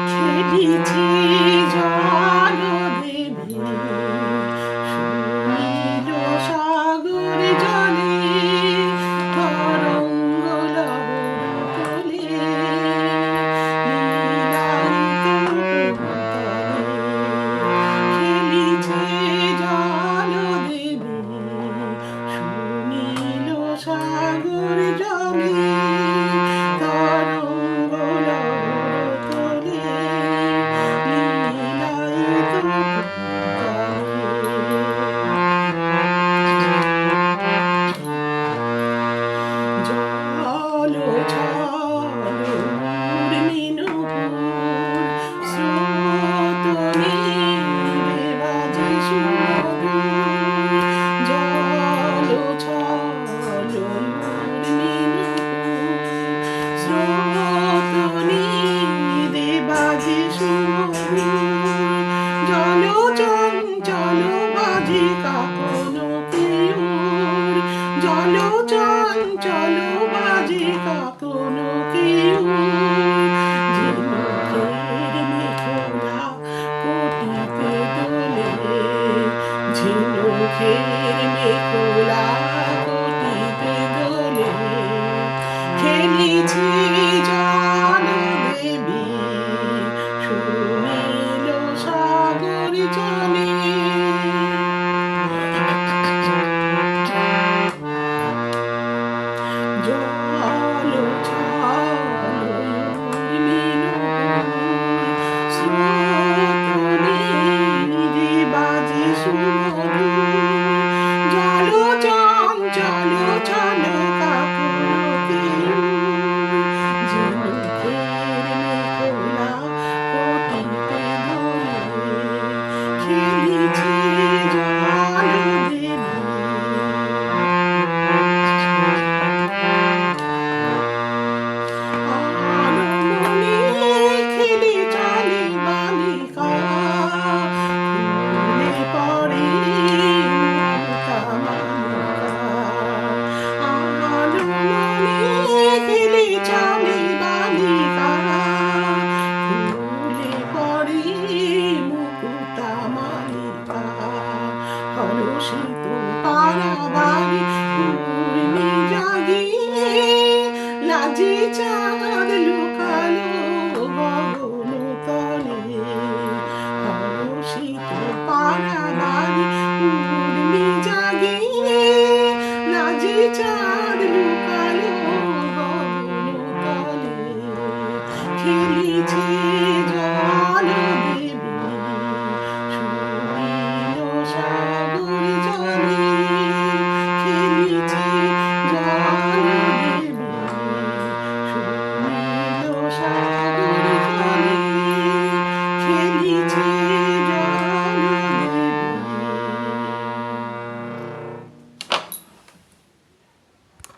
খেলিছে জলদেবী সুনীল সাগর জলে তরঙ্গ লহর তোলে নীলায়িত তলে খেলিছে জলদেবী সুনীল সাগর জলে তরঙ্গ লহর তোলে নীলায়িত জল ছল উর্মিনুপুর স্রোত নীরে বাজে সুমধুর জল ছল উর্মিনুপুর স্রোত নীরে বাজে সুমধুর জল চঞ্চল বাজে কাকন কেউর জল চঞ্চল বাজে কাকন কেউর ঝিনুকের মেঘলা কোটিতে দোলে ঝিনুকের মেঘলা কোটিতে দোলে খেলিছে জলদেবী সুনীল সাগর জলে জল ছল উর্মিনুপুর স্রোত নীরে বাজে সুমধুর জল চঞ্চল চল কাকন কেউর ঝিনুকের মেঘলা কোটিতে দোলে খেলিছে জলদেবী